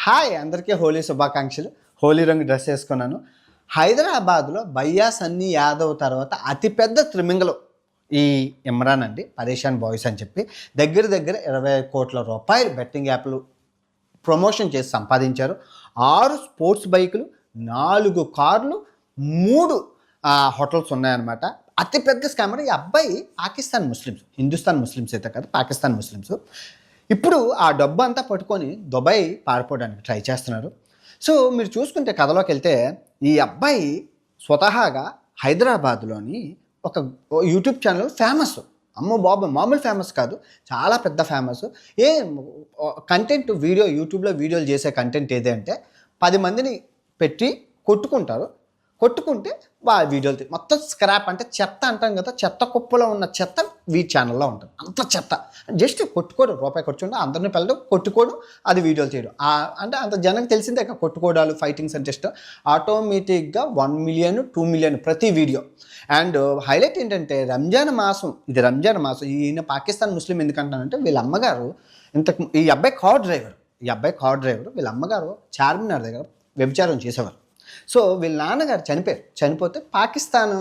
Hi అందరికీ హోలీ శుభాకాంక్షలు. హోలీ రంగు డ్రెస్ వేసుకున్నాను. హైదరాబాద్లో భయ్యా సన్నీ యాదవ్ తర్వాత అతిపెద్ద త్రిమింగలం ఈ ఇమ్రాన్ అండి. పరేషాన్ బాయ్స్ అని చెప్పి దగ్గర 20 కోట్ల రూపాయలు బెట్టింగ్ యాప్లు ప్రమోషన్ చేసి సంపాదించారు. 6 స్పోర్ట్స్ బైకులు, 4 కార్లు, 3 హోటల్స్ ఉన్నాయన్నమాట. అతిపెద్ద స్కామర్ ఈ అబ్బాయి. పాకిస్తాన్ ముస్లిమ్స్, హిందుస్థాన్ ముస్లిమ్స్ అయితే కాదు, పాకిస్తాన్ ముస్లిమ్స్. ఇప్పుడు ఆ డబ్బు అంతా పట్టుకొని దుబాయ్ పారిపోవడానికి ట్రై చేస్తున్నారు. సో మీరు చూసుకుంటే కథలోకి వెళ్తే ఈ అబ్బాయి స్వతహాగా హైదరాబాద్లోని ఒక యూట్యూబ్ ఛానల్ ఫేమస్. అమ్మో బాబు, మామూలు ఫేమస్ కాదు, చాలా పెద్ద ఫేమస్. ఏ కంటెంట్ వీడియో యూట్యూబ్లో వీడియోలు చేసే కంటెంట్ ఏదంటే 10 మందిని పెట్టి కొట్టుకుంటే వీడియోలు మొత్తం స్క్రాప్, అంటే చెత్త అంటాం కదా, చెత్త కుప్పలో ఉన్న చెత్త ఛానల్లో ఉంటుంది. అంత చెత్త. జస్ట్ కొట్టుకోవడం, రూపాయి ఖర్చుంటే అందరిని పిల్లలు కొట్టుకోవడం, అది వీడియోలు చేయడం. అంటే అంత జనానికి తెలిసిందే కొట్టుకోవడాలు, ఫైటింగ్స్ అంటే జస్ట్ ఆటోమేటిక్గా 1 మిలియన్ 2 మిలియన్ ప్రతి వీడియో. అండ్ హైలైట్ ఏంటంటే రంజాన్ మాసం, ఈయన పాకిస్తాన్ ముస్లిం ఎందుకంటానంటే వీళ్ళ అమ్మగారు ఈ అబ్బాయి కార్ డ్రైవర్. వీళ్ళ అమ్మగారు చార్మినార్ దగ్గర వ్యభిచారం చేసేవారు. సో వీళ్ళ నాన్నగారు చనిపోతే పాకిస్తాన్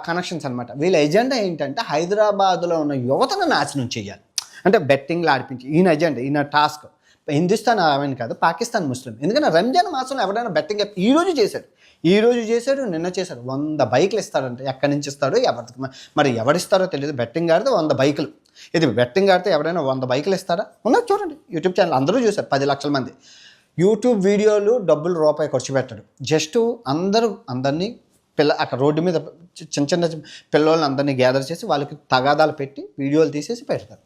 కనెక్షన్స్ అనమాట. వీళ్ళ ఎజెండా ఏంటంటే హైదరాబాద్లో ఉన్న యువతను నాశనం చేయాలి, అంటే బెట్టింగ్లు ఆడిపించి. ఈయన టాస్క్ హిందుస్థాన్ ఆమెను కాదు, పాకిస్తాన్ ముస్లిం. ఎందుకంటే రంజాన్ మాసంలో ఎవరైనా బెట్టింగ్ ఈరోజు చేశాడు, నిన్న చేశాడు. 100 బైకులు ఇస్తాడంటే ఎక్కడి నుంచి ఇస్తాడో మరి ఎవరిస్తారో తెలియదు. బెట్టింగ్ ఆడితే 100 బైకులు. ఇది బెట్టింగ్ ఆడితే ఎవరైనా 100 బైకులు ఇస్తారా? ఉన్నది చూడండి, యూట్యూబ్ ఛానల్ అందరూ చూశారు, 10 లక్షల మంది. యూట్యూబ్ వీడియోలు డబ్బులు రూపాయి ఖర్చు పెట్టాడు. జస్ట్ అందరినీ అక్కడ రోడ్డు మీద చిన్న పిల్లల్ని అందరినీ గ్యాదర్ చేసి వాళ్ళకి తగాదాలు పెట్టి వీడియోలు తీసేసి పెడతారు.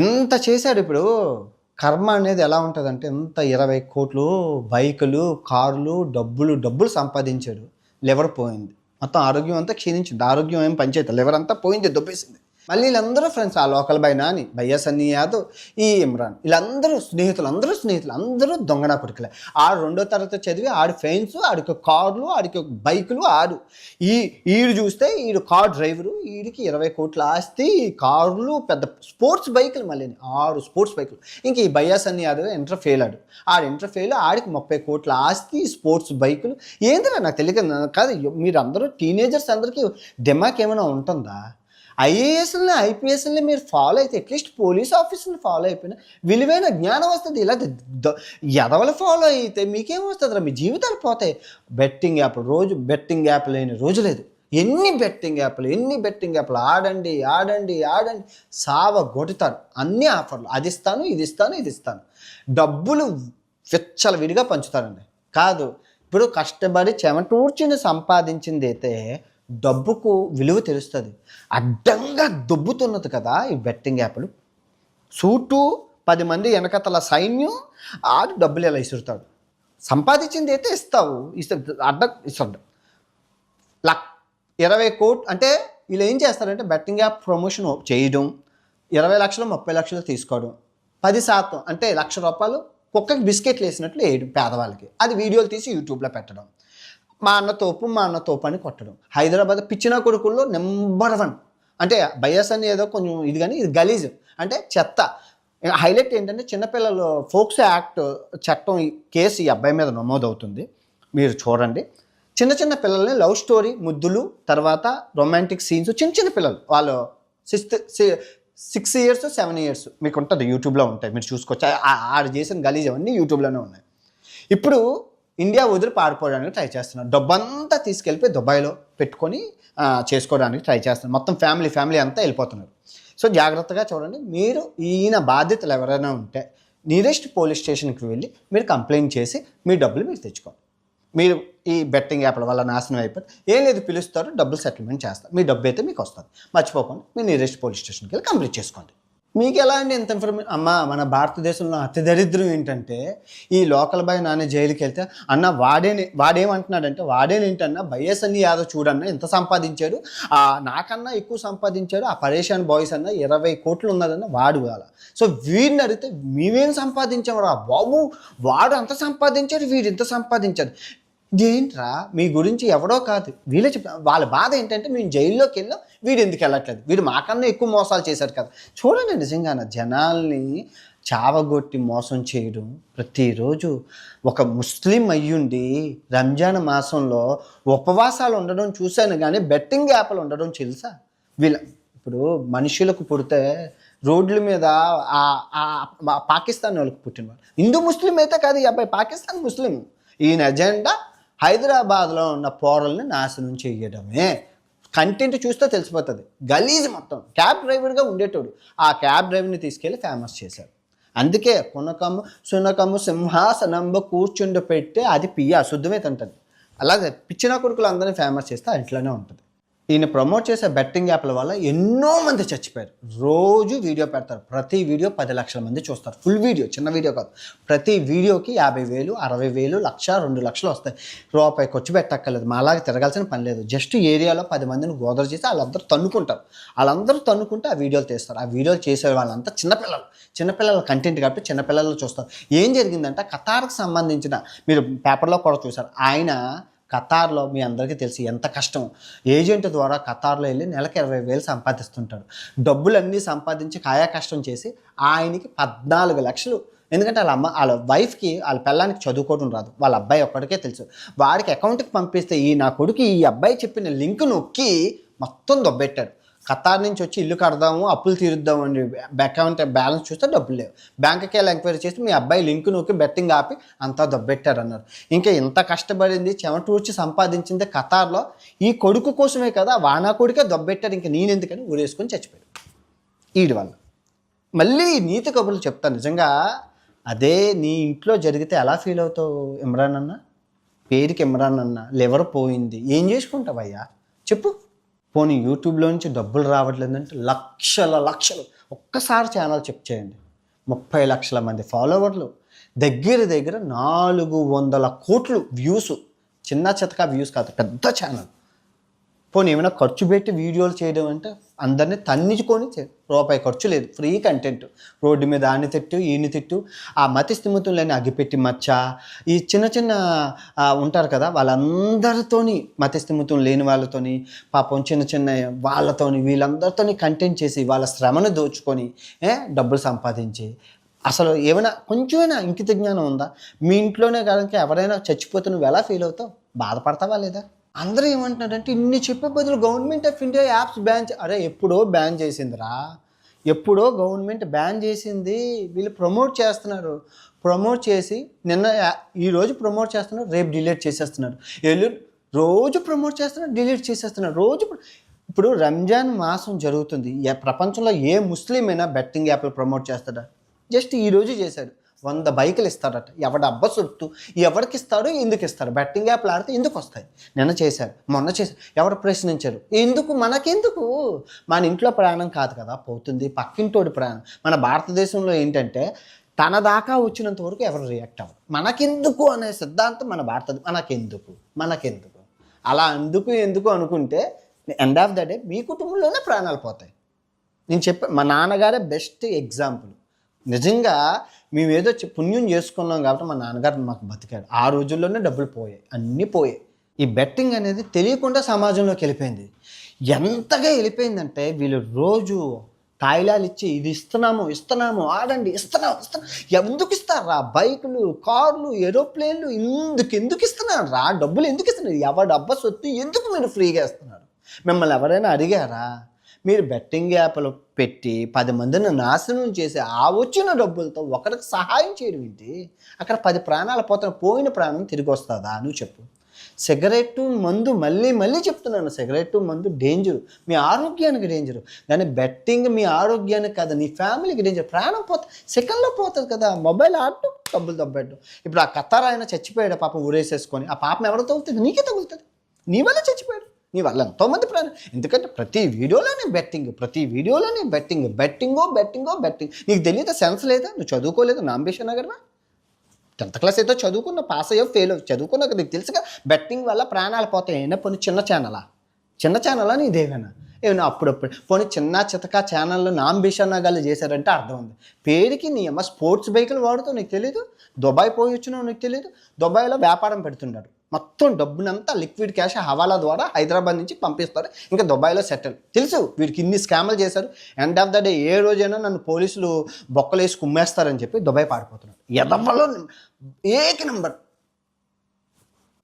ఇంత చేశాడు. ఇప్పుడు కర్మ అనేది ఎలా ఉంటుందంటే, ఇంత 20 కోట్లు బైకులు, కార్లు, డబ్బులు సంపాదించాడు. లివర్ పోయింది, మొత్తం ఆరోగ్యం అంతా క్షీణించింది. ఆరోగ్యం ఏం పనిచేయదు, లివర్ అంతా పోయింది, దొబ్బేసింది. మళ్ళీ వీళ్ళందరూ ఫ్రెండ్స్, ఆ లోకల్ బాయ్ నాని, భయ్యా సన్నీ యాదవ్, ఈ ఇమ్రాన్, వీళ్ళందరూ స్నేహితులు, అందరూ దొంగనా కొడుకులే. 2వ తరగతి చదివి ఆడి ఫ్రెండ్స్, ఆడికి కార్లు, ఆడికి బైకులు, ఈడు చూస్తే ఈడు కార్ డ్రైవరు, ఈడికి 20 కోట్ల ఆస్తి, కార్లు, పెద్ద స్పోర్ట్స్ బైకులు, మళ్ళీ 6 స్పోర్ట్స్ బైకులు. ఇంక ఈ భయ్యా సన్నీ యాదవ్ ఇంటర్ ఫెయిల్ ఆడికి 30 కోట్ల ఆస్తి, స్పోర్ట్స్ బైకులు. ఏంటంటే నాకు తెలియదు కాదు. మీరు అందరూ టీనేజర్స్ అందరికీ దిమాక్ ఏమైనా ఉంటుందా? ఐఏఎస్ని ఐపీఎస్ని మీరు ఫాలో అయితే, అట్లీస్ట్ పోలీస్ ఆఫీసర్ని ఫాలో అయిపోయినా విలువైన జ్ఞానం వస్తుంది. ఇలా ఎదవలు ఫాలో అయితే మీకేమొస్తుందిరా? మీ జీవితాలు పోతాయి. బెట్టింగ్ యాప్ లేని రోజు లేదు. ఎన్ని బెట్టింగ్ యాప్లు ఆడండి సావగొడతారు. అన్ని ఆఫర్లు, అది ఇస్తాను, ఇది ఇస్తాను. డబ్బులు విచ్చలవిడిగా పంచుతారండి. కాదు, ఇప్పుడు కష్టపడి చెమటూర్చిని సంపాదించింది అయితే డబ్బుకు విలువ తెలుస్తుంది. అడ్డంగా దొబ్బుతున్నది కదా ఈ బెట్టింగ్ యాప్లు. సూటు 10 మంది వెనకతల సైన్యం, ఆడు డబ్బులు ఎలా ఇసురుతాడు. సంపాదించింది అయితే ఇస్తాడు. 20 కోట్లు అంటే వీళ్ళు ఏం చేస్తారంటే బెట్టింగ్ యాప్ ప్రమోషన్ చేయడం, 20 లక్షలు 30 లక్షలు తీసుకోవడం, 10% అంటే ₹1,00,000 కుక్కకి బిస్కెట్లు వేసినట్లు వేయడం పేదవాళ్ళకి. అది వీడియోలు తీసి యూట్యూబ్లో పెట్టడం. మా అన్న తోపు అని కొట్టడం. హైదరాబాద్ పిచ్చిన కొడుకుల్లో నెంబర్ 1. అంటే బయాస్ అని ఏదో కొంచెం ఇది, కానీ ఇది గలీజ్, అంటే చెత్త. హైలైట్ ఏంటంటే చిన్నపిల్లలు ఫోక్స్ యాక్ట్ చట్టం కేసు ఈ అబ్బాయి మీద నమోదవుతుంది. మీరు చూడండి, చిన్న పిల్లల్ని లవ్ స్టోరీ, ముద్దులు, తర్వాత రొమాంటిక్ సీన్స్, చిన్న పిల్లలు, వాళ్ళు 6 ఇయర్స్ 7 ఇయర్స్ మీకు ఉంటుంది, యూట్యూబ్లో ఉంటాయి, మీరు చూసుకోవచ్చు. ఆడు చేసిన గలీజ్ అవన్నీ యూట్యూబ్లోనే ఉన్నాయి. ఇప్పుడు ఇండియా వదిలి పారిపోవడానికి ట్రై చేస్తున్నారు. డబ్బంతా తీసుకెళ్ళిపోయి దుబాయ్లో పెట్టుకొని చేసుకోవడానికి ట్రై చేస్తున్నారు. మొత్తం ఫ్యామిలీ అంతా వెళ్ళిపోతున్నారు. సో జాగ్రత్తగా చూడండి. మీరు ఈయన బాధ్యతలు ఎవరైనా ఉంటే నియరెస్ట్ పోలీస్ స్టేషన్కి వెళ్ళి మీరు కంప్లైంట్ చేసి మీ డబ్బులు మీరు తెచ్చుకోండి. మీరు ఈ బెట్టింగ్ యాప్ల వల్ల నాశనం అయిపోతే ఏం లేదు, పిలుస్తారు, డబ్బులు సెటిల్మెంట్ చేస్తారు. మీ డబ్బు అయితే మీకు వస్తుంది. మర్చిపోకుండా మీరు నియరెస్ట్ పోలీస్ స్టేషన్కి వెళ్ళి కంప్లీట్ చేసుకోండి. మీకు ఎలా అండి ఇంత ఇన్ఫర్మేషన్? మన భారతదేశంలో అతి దరిద్రం ఏంటంటే, ఈ లోకల్ బాయ్ నాన్న జైలుకి వెళ్తే అన్న వాడేమంటున్నాడంటే, వాడేనేంటన్నా భయ్యా సన్నీ యాదవ్ చూడన్నా ఎంత సంపాదించాడు, నాకన్నా ఎక్కువ సంపాదించాడు, ఆ పరేషాన్ బాయ్స్ అన్న 20 కోట్లు ఉన్నదన్న వాడు కాల. సో వీడిని అడిగితే మేమేం సంపాదించాము రా బాబు, వాడు అంత సంపాదించాడు, వీడు ఇంత సంపాదించాడు. ఇదేంట్రా, మీ గురించి ఎవడో కాదు వీళ్ళే చెప్తా. వాళ్ళ బాధ ఏంటంటే, మేము జైల్లోకి వెళ్ళాం, వీడు ఎందుకు వెళ్ళట్లేదు, వీడు మాకన్నా ఎక్కువ మోసాలు చేశారు కదా. చూడండి, నిజంగా జనాల్ని చావగొట్టి మోసం చేయడం. ప్రతిరోజు ఒక ముస్లిం అయ్యుండి రంజాన్ మాసంలో ఉపవాసాలు ఉండడం చూశాను, కానీ బెట్టింగ్ యాప్లు ఉండడం తెలుసా? ఇప్పుడు మనుషులకు పుడితే రోడ్ల మీద పాకిస్తాన్ వాళ్ళకి పుట్టినవాడు. హిందూ ముస్లిం అయితే కాదు ఈ అబ్బాయి, పాకిస్తాన్ ముస్లిం. ఈయన ఎజెండా హైదరాబాద్లో ఉన్న పోరల్ని నాశనం చేయడమే. కంటెంట్ చూస్తే తెలిసిపోతుంది. గలీజ్ మొత్తం. క్యాబ్ డ్రైవర్గా ఉండేటోడు, ఆ క్యాబ్ డ్రైవర్ని తీసుకెళ్ళి ఫేమస్ చేశాడు. అందుకే పునకము సునకము సింహాసనంబ కూర్చుండి పెట్టి అది పియ్య అశుద్ధమే తింటుంది. అలాగే పిచ్చిన కొడుకులు అందరినీ ఫేమస్ చేస్తే ఇంట్లోనే ఉంటుంది. ఈయన ప్రమోట్ చేసే బెట్టింగ్ యాప్ల వల్ల ఎన్నో మంది చచ్చిపోయారు. రోజు వీడియో పెడతారు, ప్రతి వీడియో 10 లక్షల మంది చూస్తారు. ఫుల్ వీడియో, చిన్న వీడియో కాదు. ప్రతి వీడియోకి 50,000, 60,000, 1,00,000, 2,00,000 వస్తాయి. రూపాయి ఖర్చు పెట్టక్కర్లేదు, మాలాగా తిరగాల్సిన పని లేదు. జస్ట్ ఏరియాలో 10 మందిని గోదరు చేసి వాళ్ళందరూ తన్నుకుంటారు. వాళ్ళందరూ తన్నుకుంటే ఆ వీడియోలు తీస్తారు. ఆ వీడియోలు చేసే వాళ్ళంతా చిన్నపిల్లల కంటెంట్ కాబట్టి చిన్నపిల్లలు చూస్తారు. ఏం జరిగిందంటే ఖతార్కి సంబంధించిన, మీరు పేపర్లో కూడా చూసారు, ఆయన ఖతార్లో మీ అందరికీ తెలిసి ఎంత కష్టం. ఏజెంట్ ద్వారా ఖతార్లో వెళ్ళి నెలకు 20,000 సంపాదిస్తుంటాడు. డబ్బులన్నీ సంపాదించి కాయా కష్టం చేసి ఆయనకి 14 లక్షలు. ఎందుకంటే వాళ్ళ వైఫ్కి, వాళ్ళ పిల్లానికి చదువుకోవడం రాదు, వాళ్ళ అబ్బాయి ఒక్కడికే తెలుసు. వాడికి అకౌంట్కి పంపిస్తే నా కొడుకు ఈ అబ్బాయి చెప్పిన లింక్ నొక్కి మొత్తం దొబ్బెట్టాడు. ఖతార్ నుంచి వచ్చి ఇల్లు కడదాము, అప్పులు తీరుద్దాము అని అకౌంట్ బ్యాలెన్స్ చూస్తే డబ్బులు లేవు. బ్యాంక్కి వెళ్ళి ఎంక్వైరీ చేసి మీ అబ్బాయి లింక్ నొక్కి బెట్టింగ్ ఆపి అంతా దొబ్బెట్టారన్నారు. ఇంకా ఇంత కష్టపడింది, చెమటూర్చి సంపాదించింది ఖతార్లో ఈ కొడుకు కోసమే కదా, వానా కొడుకే దొబ్బెట్టారు. ఇంకా నేనెందుకని ఊరేసుకొని చచ్చిపోయాడు వీడి వల్ల. మళ్ళీ నీతి కబుర్లు చెప్తాను. నిజంగా అదే నీ ఇంట్లో జరిగితే ఎలా ఫీల్ అవుతావు ఇమ్రాన్ అన్న? పేరుకి ఇమ్రాన్ అన్న, లివర్ పోయింది, ఏం చేసుకుంటావయ్యా చెప్పు? పోనీ యూట్యూబ్లో నుంచి డబ్బులు రావట్లేదంటే లక్షలు ఒక్కసారి ఛానల్ చెక్ చేయండి. 30 లక్షల మంది ఫాలోవర్లు, దగ్గర 400 కోట్లు వ్యూస్. చిన్న చితకా వ్యూస్ కాదు, పెద్ద ఛానల్. పోనీ ఏమైనా ఖర్చు పెట్టి వీడియోలు చేయడం అంటే అందరినీ తన్నించుకొని రూపాయి ఖర్చు లేదు, ఫ్రీ కంటెంట్. రోడ్డు మీద ఆని తిట్టు, ఈయన తిట్టు, ఆ మతి స్థిమితం లేని అగ్గిపెట్టి మచ్చ, ఈ చిన్న ఉంటారు కదా వాళ్ళందరితోని, మతి స్థిమితం లేని వాళ్ళతోని, పాపం చిన్న వాళ్ళతోని, వీళ్ళందరితోని కంటెంట్ చేసి వాళ్ళ శ్రమను దోచుకొని డబ్బులు సంపాదించి, అసలు ఏమైనా కొంచెమైనా ఇంకిత జ్ఞానం ఉందా? మీ ఇంట్లోనే కనుక ఎవరైనా చచ్చిపోతే నువ్వు ఎలా ఫీల్ అవుతావు? బాధపడతావా లేదా? అందరూ ఏమంటున్నారంటే ఇన్ని చెప్పే బదులు government of India apps ban అరే ఎప్పుడో బ్యాన్ చేసిందిరా, ఎప్పుడో గవర్నమెంట్ బ్యాన్ చేసింది. వీళ్ళు ప్రమోట్ చేస్తున్నారు, ప్రమోట్ చేసి ఈరోజు ప్రమోట్ చేస్తున్నారు, రేపు డిలీట్ చేసేస్తున్నారు. రోజు ప్రమోట్ చేస్తున్నారు, డిలీట్ చేసేస్తున్నారు. రోజు ఇప్పుడు రంజాన్ మాసం జరుగుతుంది, ప్రపంచంలో ఏ ముస్లిం అయినా బెట్టింగ్ యాప్లు ప్రమోట్ చేస్తాడా? జస్ట్ ఈరోజు చేశాడు, 100 బైకులు ఇస్తారట. ఎవడ అబ్బ సొత్తు, ఎవరికి ఇస్తారు, ఎందుకు ఇస్తారు? బెట్టింగ్ యాప్లు ఆడితే ఎందుకు వస్తాయి? నిన్న చేశారు, మొన్న చేశారు, ఎవరు ప్రశ్నించారు? ఎందుకు? మనకెందుకు? మన ఇంట్లో ప్రాణం కాదు కదా పోతుంది, పక్కింటోడి ప్రాణం. మన భారతదేశంలో ఏంటంటే తన దాకా వచ్చినంత వరకు ఎవరు రియాక్ట్ అవ్వరు. మనకెందుకు అనే సిద్ధాంతం మన మనకెందుకు అలా ఎందుకు అనుకుంటే ఎండ్ ఆఫ్ ద డే మీ కుటుంబంలోనే ప్రాణాలు పోతాయి. నేను మా నాన్నగారే బెస్ట్ ఎగ్జాంపుల్. నిజంగా మేమేదో పుణ్యం చేసుకున్నాం కాబట్టి మా నాన్నగారు మాకు బతికాడు. ఆ రోజుల్లోనే డబ్బులు పోయాయి, అన్నీ పోయాయి. ఈ బెట్టింగ్ అనేది తెలియకుండా సమాజంలోకి వెళ్ళిపోయింది. ఎంతగా వెళ్ళిపోయిందంటే వీళ్ళు రోజు తాయిలాలు ఇచ్చి ఇది ఇస్తున్నాము ఆడండి, ఇస్తున్నాం. ఎందుకు ఇస్తారా? బైకులు, కార్లు, ఏరోప్లేన్లు ఎందుకు ఇస్తున్నారు రా? డబ్బులు ఎందుకు ఇస్తున్నారు? ఎవరి డబ్బా సొత్తు ఎందుకు మీరు ఫ్రీగా ఇస్తున్నారు? మిమ్మల్ని ఎవరైనా అడిగారా? మీరు బెట్టింగ్ యాప్లు పెట్టి 10 మందిని నాశనం చేసి ఆ వచ్చిన డబ్బులతో ఒకరికి సహాయం చేయడం ఏంటి? అక్కడ 10 ప్రాణాలు పోయిన ప్రాణం తిరిగి వస్తుందా? నువ్వు చెప్పు. సిగరెట్టు మందు మళ్ళీ చెప్తున్నాను, సిగరెట్టు మందు డేంజరు, మీ ఆరోగ్యానికి డేంజరు. కానీ బెట్టింగ్ మీ ఆరోగ్యానికి కాదు, నీ ఫ్యామిలీకి డేంజర్. ప్రాణం సెకండ్లో పోతుంది కదా. మొబైల్ ఆడటం, డబ్బులు దొబ్బెట్టడం. ఇప్పుడు ఆ ఖతార్ ఆయన చచ్చిపోయాడు పాపం, ఊరేసేసుకొని. ఆ పాపం ఎవరు తగులుతుంది? నీకే తగులుతుంది. నీ వల్ల చచ్చిపోయాడు, నీ వల్ల ఎంతోమంది ప్రాణం. ఎందుకంటే ప్రతి వీడియోలోనే బెట్టింగో. నీకు తెలియదు, సెన్స్ లేదా? నువ్వు చదువుకోలేదు, నాంబేషన్ నగర్వా 10th క్లాస్ అయితే చదువుకున్న, పాస్ అయ్యో ఫెయిల్ అయ్యో చదువుకున్నాక నీకు తెలుసుగా బెట్టింగ్ వల్ల ప్రాణాలు పోతాయి. అయినా పోనీ చిన్న ఛానలా నీదేమైనా? ఏమైనా అప్పుడప్పుడు పోనీ చిన్న చితక ఛానల్లో నాంబేషన్ నగర్లు చేశారంటే అర్థం ఉంది. పేరుకి నీ అమ్మ స్పోర్ట్స్ బైకులు వాడుతావు, నీకు తెలియదు? దుబాయ్ పోయి వచ్చినావు, నీకు తెలియదు? దుబాయ్లో వ్యాపారం పెడుతున్నాడు, మొత్తం డబ్బునంతా లిక్విడ్ క్యాష్ హవాలా ద్వారా హైదరాబాద్ నుంచి పంపిస్తారు, ఇంకా దుబాయ్లో సెటిల్. తెలుసు వీడికి ఇన్ని స్కామ్లు చేశారు. ఎండ్ ఆఫ్ ద డే ఏ రోజైనా నన్ను పోలీసులు బొక్కలేసి కుమ్మేస్తారని చెప్పి దుబాయ్ పారిపోతున్నాడు. ఎదవ్వలో ఏక నెంబర్.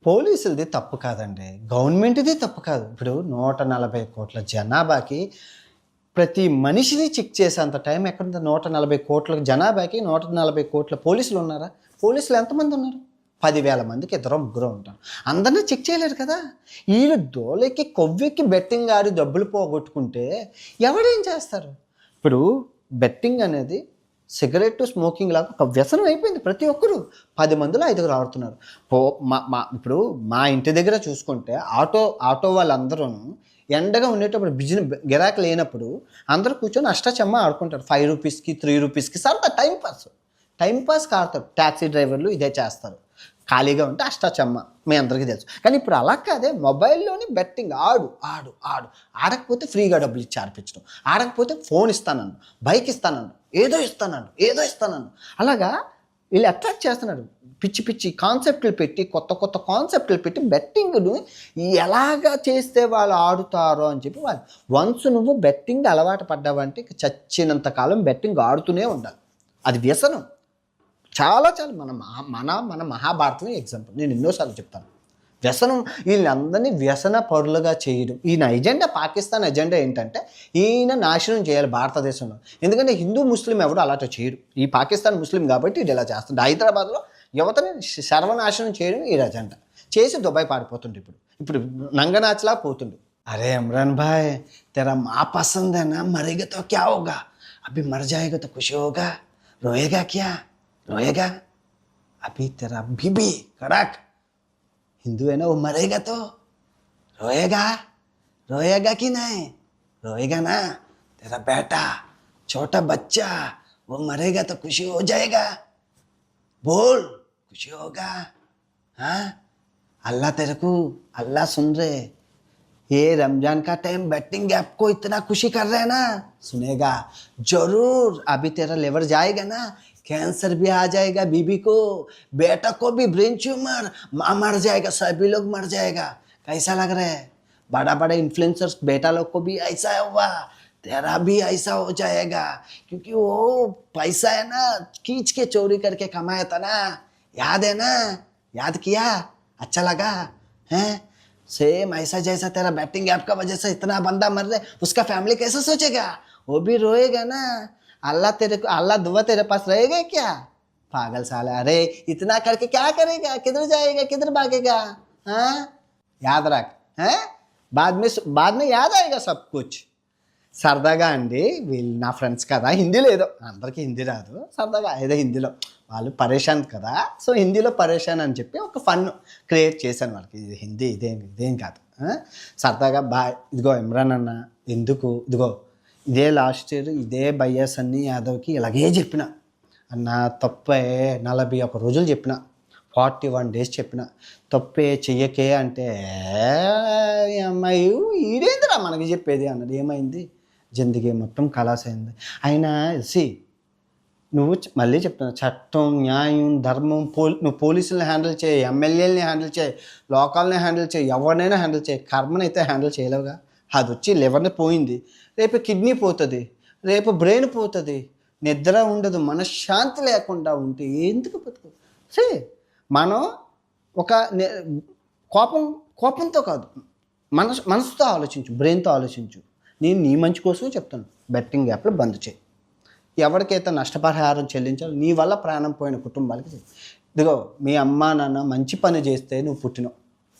పోలీసులది తప్పు కాదండి, గవర్నమెంట్ది తప్పు కాదు. ఇప్పుడు 140 కోట్ల జనాభాకి ప్రతి మనిషిని చెక్ చేసేంత టైం ఎక్కడుంది? 140 కోట్ల జనాభాకి 140 కోట్ల పోలీసులు ఉన్నారా? పోలీసులు ఎంతమంది ఉన్నారు? 10,000 మందికి 2-3 ఉంటారు. అందరినీ చెక్ చేయలేరు కదా. వీళ్ళు దోలెక్కి కొవ్వెక్కి బెట్టింగ్ ఆడి డబ్బులు పోగొట్టుకుంటే ఎవడేం చేస్తారు? ఇప్పుడు బెట్టింగ్ అనేది సిగరెట్ స్మోకింగ్ లాగా ఒక వ్యసనం అయిపోయింది. ప్రతి ఒక్కరు 10 మందిలో 5 ఆడుతున్నారు. ఇప్పుడు మా ఇంటి దగ్గర చూసుకుంటే ఆటో వాళ్ళందరూ ఎండగా ఉండేటప్పుడు గిరాకీ లేనప్పుడు అందరూ కూర్చొని అష్టాచమ్మ ఆడుకుంటారు. 5 రూపీస్కి 3 రూపీస్కి సరదా టైంపాస్కి ఆడతారు. ట్యాక్సీ డ్రైవర్లు ఇదే చేస్తారు. ఖాళీగా ఉంటే అష్టాచమ్మ మీ అందరికీ తెలుసు. కానీ ఇప్పుడు అలా కాదే, మొబైల్లోని బెట్టింగ్ ఆడకపోతే ఫ్రీగా డబ్బులు ఇచ్చి ఆడిపించడం, ఆడకపోతే ఫోన్ ఇస్తానన్ను, బైక్ ఇస్తానన్ను, ఏదో ఇస్తానన్ను. అలాగా వీళ్ళు అట్రాక్ట్ చేస్తున్నారు. పిచ్చి కాన్సెప్ట్లు పెట్టి కొత్త కాన్సెప్ట్లు పెట్టి బెట్టింగ్ను ఎలాగా చేస్తే వాళ్ళు ఆడుతారో అని చెప్పి వాళ్ళు వన్స్ నువ్వు బెట్టింగ్ అలవాటు పడ్డావంటే చచ్చినంత కాలం బెట్టింగ్ ఆడుతూనే ఉండాలి. అది వ్యసనం. చాలా మన మహాభారతం ఎగ్జాంపుల్ నేను ఎన్నోసార్లు చెప్తాను. వ్యసనం వీళ్ళందరినీ వ్యసన పరులుగా చేయడం. ఈయన ఎజెండా, పాకిస్తాన్ ఎజెండా ఏంటంటే ఈయన నాశనం చేయాలి భారతదేశంలో. ఎందుకంటే హిందూ ముస్లిం ఎవరు అలాంటి చేయరు. ఈ పాకిస్తాన్ ముస్లిం కాబట్టి ఇది ఇలా చేస్తుంది. హైదరాబాద్లో యువతని సర్వనాశనం చేయడం ఈ ఎజెండా. చేసి దుబాయ్ పారిపోతుండే. ఇప్పుడు నంగనాచ్లా పోతుండు. అరే ఇమ్రాన్ భాయ్, తెరా మా పసంద్ है ना, मरेगा तो क्या होगा, अभी मर जाएगा तो खुशी होगा, रोएगा क्या, रोएगा अभी तेरा बीबी कड़क हिंदू है ना, वो मरेगा तो रोएगा कि नहीं, रोएगा ना, तेरा बेटा छोटा बच्चा वो मरेगा तो खुशी हो जाएगा, बोल खुशी होगा. हाँ अल्लाह तेरे को, अल्लाह सुन रहे. ये रमजान का टाइम बेटिंग ऐप को इतना खुशी कर रहे हैं ना, सुनेगा जरूर. अभी तेरा लेवर जाएगा ना, कैंसर भी आ जाएगा, बीबी को, बेटा को भी ब्रेन ट्यूमर, माँ मर जाएगा, सभी लोग मर जाएगा. कैसा लग रहा है? बड़ा इन्फ्लुएंसर्स बेटा लोग को भी ऐसा हुआ, तेरा भी ऐसा हो जाएगा. क्योंकि वो पैसा है ना, खींच के चोरी करके कमाया था ना, याद है ना, याद किया, अच्छा लगा है. सेम ऐसा जैसा तेरा बैटिंग ऐप का वजह से इतना बंदा मर रहा है, उसका फैमिली कैसे सोचेगा? वो भी रोएगा ना. अल्लाह दुआ तेरे पास रहेगा क्या? पागल साला. अरे इतना करके क्या करेगा? किधर जाएगा, किधर भागेगा? हाँ याद रख. हैं बाद में याद आएगा सब कुछ. సరదాగా అండి, వీళ్ళు నా ఫ్రెండ్స్ కదా, హిందీలో ఏదో, అందరికీ హిందీ రాదు, సరదాగా ఏదో హిందీలో వాళ్ళు పరేషాన్ కదా, సో హిందీలో పరేషాన్ అని చెప్పి ఒక ఫన్ క్రియేట్ చేశాను వాళ్ళకి. ఇది హిందీ, ఇదేం కాదు. సరదాగా ఇదిగో ఇమ్రాన్ అన్న, ఎందుకు ఇదిగో ఇదే లాస్ట్ ఇయర్ ఇదే బయ్యా సన్నీ యాదవ్కి ఇలాగే చెప్పిన అన్న, తప్పే 41 రోజులు చెప్పిన, 41 days చెప్పిన, తప్పే చెయ్యకే అంటే అమ్మాయి ఈడేందిరా మనకి చెప్పేది అన్నది. ఏమైంది? జిందగీ మొత్తం ఖలాస్ అయింది. అయినా నువ్వు మళ్ళీ చెప్తున్నా, చట్టం, న్యాయం, ధర్మం, నువ్వు పోలీసులను హ్యాండిల్ చేయి, ఎమ్మెల్యేలని హ్యాండిల్ చేయి, లోకాలని హ్యాండిల్ చేయి, ఎవరినైనా హ్యాండిల్ చేయి, కర్మనైతే హ్యాండిల్ చేయలేవుగా. అది వచ్చి లివర్ని పోయింది, రేపు కిడ్నీ పోతుంది, రేపు బ్రెయిన్ పోతుంది, నిద్ర ఉండదు, మనశ్శాంతి లేకుండా ఉంటే ఎందుకు బతుకు? మనం ఒక కోపంతో కాదు, మనసుతో ఆలోచించు, బ్రెయిన్తో ఆలోచించు. నేను నీ మంచి కోసమే చెప్తాను, బెట్టింగ్ యాప్లు బంద్ చేయి. ఎవరికైతే నష్టపరిహారం చెల్లించాలో, నీ వల్ల ప్రాణం పోయిన కుటుంబాలకి ఇదిగో మీ అమ్మ నాన్న మంచి పని చేస్తే నువ్వు పుట్టినావు,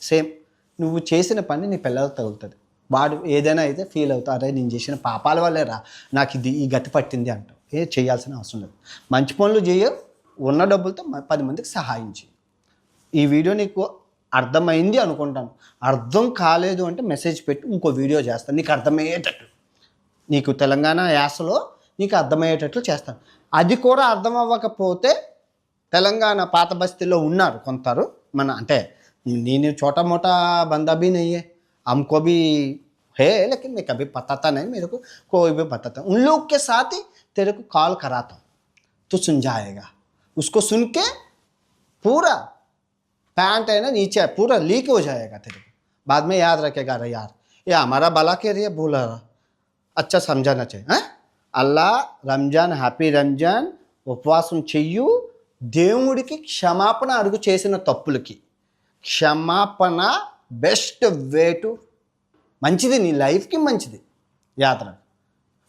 సేమ్ నువ్వు చేసిన పని నీ పిల్లలకు తగులుతుంది. వాడు ఏదైనా అయితే ఫీల్ అవుతావు, అరే నేను చేసిన పాపాల వల్లే నాకు ఈ గతి పట్టింది అంటావు. చేయాల్సిన అవసరం లేదు. మంచి పనులు చేయవు, ఉన్న డబ్బులతో 10 మందికి సహాయం చేయి. ఈ వీడియో నీకు అర్థమైంది అనుకుంటాను. అర్థం కాలేదు అంటే మెసేజ్ పెట్టి ఇంకో వీడియో చేస్తాను నీకు అర్థమయ్యేటట్టు, నీకు తెలంగాణ యాసలో నీకు అర్థమయ్యేటట్లు చేస్తాను. అది కూడా అర్థం అవ్వకపోతే తెలంగాణ పాత బస్తీలో ఉన్నారు కొందరు, మన అంటే నేను छोटा मोटा बंदा भी नहीं है, हमको भी है, लेकिन मैं कभी बताता नहीं, मेरे को कोई भी बताता. उन लोग के साथ ही तेरे को कॉल कराता हूँ, तो सुन जाएगा. उसको सुन के पूरा पैंट है ना नीचे पूरा लीक हो जाएगा तेरे को, बाद में याद रखेगा अरे यार ये हमारा भला के लिए बोला रहा, अच्छा समझाना चाहिए అల్లా రంజాన్ హ్యాపీ రంజాన్ ఉపవాసం చెయ్యు, దేవుడికి క్షమాపణ అడుగు చేసిన తప్పులకి. క్షమాపణ బెస్ట్ వే టు, మంచిది నీ లైఫ్కి మంచిది యాత్ర.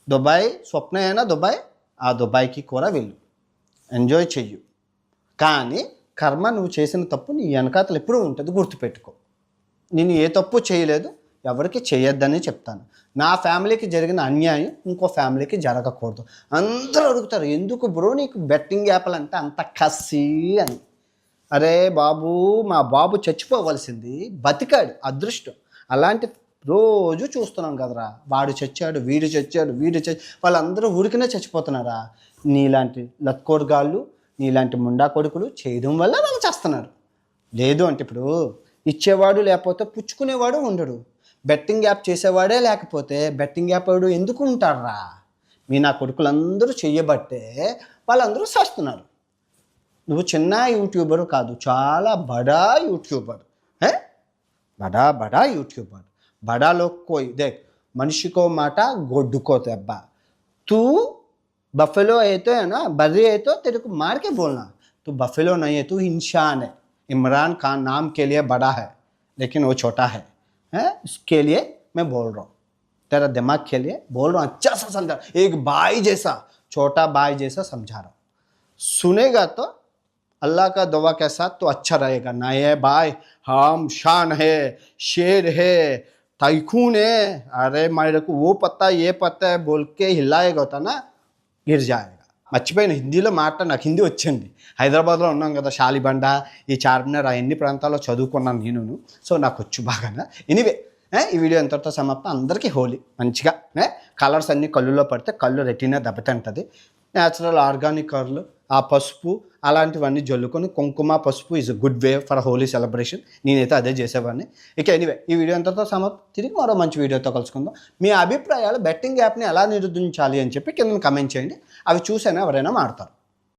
దుబాయ్ స్వప్న అయినా దుబాయ్, ఆ దుబాయ్కి కూడా వెళ్ళు, ఎంజాయ్ చెయ్యు. కానీ కర్మ నువ్వు చేసిన తప్పు నీ వెనకాతలు ఎప్పుడూ ఉంటుంది, గుర్తుపెట్టుకో. నేను ఏ తప్పు చేయలేదు, ఎవరికి చేయొద్దని చెప్తాను. నా ఫ్యామిలీకి జరిగిన అన్యాయం ఇంకో ఫ్యామిలీకి జరగకూడదు. అందరూ అడుగుతారు ఎందుకు బ్రో నీకు బెట్టింగ్ యాప్లు అంటే అంత కసి అని. అరే బాబు, మా బాబు చచ్చిపోవలసింది బతికాడు, అదృష్టం. అలాంటి రోజు చూస్తున్నాం కదరా, వాడు చచ్చాడు, వీడు చచ్చాడు, వాళ్ళందరూ ఊరికనే చచ్చిపోతున్నారా? నీలాంటి లత్కోడుగాళ్ళు, నీలాంటి ముండా కొడుకులు చేయడం వల్ల వాళ్ళు చేస్తున్నారు. లేదు అంటే ఇప్పుడు ఇచ్చేవాడు లేకపోతే పుచ్చుకునేవాడు ఉండడు. బెట్టింగ్ యాప్ చేసేవాడే లేకపోతే బెట్టింగ్ యాప్ వాడు ఎందుకు ఉంటారా? మీ నా కొడుకులందరూ చెయ్యబట్టే వాళ్ళందరూ చేస్తున్నారు. నువ్వు చిన్న యూట్యూబర్ కాదు, చాలా బడా యూట్యూబర్. బడా यूट्यूबर, बड़ा लोग कोई देख, मनुष्य को माटा गोड्डू को तेब्बा. तू बफेलो है तो है ना, बर्री है तो तेरे को मार के बोलना. तू बफेलो नहीं है, तू इंसान है. इमरान खान नाम के लिए बड़ा है लेकिन वो छोटा है. उसके लिए मैं बोल रहा हूँ, तेरा दिमाग के लिए बोल रहा हूँ. अच्छा सा समझा, एक भाई जैसा, छोटा भाई जैसा समझा रहा हूँ. सुनेगा तो अल्लाह का दुआ के साथ तो अच्छा रहेगा. ना ये भाई हम शान है, शेर है, टाइकून है, अरे मेरे को वो पता ये पता है बोल के हिलाएगा होता ना, गिर जाएगा. మర్చిపోయిన హిందీలో మాట, నాకు హిందీ వచ్చింది. హైదరాబాద్లో ఉన్నాం కదా, షాలిబండ, ఈ చార్మినార్, అన్ని ప్రాంతాల్లో చదువుకున్నాను నేను. సో నాకు వచ్చు బాగా. ఎనీవే, ఈ వీడియో ఎంతటితో సమాప్తం. అందరికీ హోలీ మంచిగా. కలర్స్ అన్నీ కళ్ళులో పడితే కళ్ళు రెటీనా దెబ్బతింటుంది. న్యాచురల్ ఆర్గానిక్ కలర్లు, ఆ పసుపు అలాంటివన్నీ జల్లుకొని, కుంకుమ పసుపు is good way for Holi celebration. నేనైతే అదే చేసేవాడిని. ఇక ఎనీవే, ఈ వీడియో ఎంతటితో సమాప్తం. తిరిగి మరో మంచి వీడియోతో కలుసుకుందాం. మీ అభిప్రాయాలు బెట్టింగ్ యాప్ని ఎలా నిరోధించాలి అని చెప్పి కింద కమెంట్ చేయండి. అవి చూసైనా ఎవరైనా మాడతారు.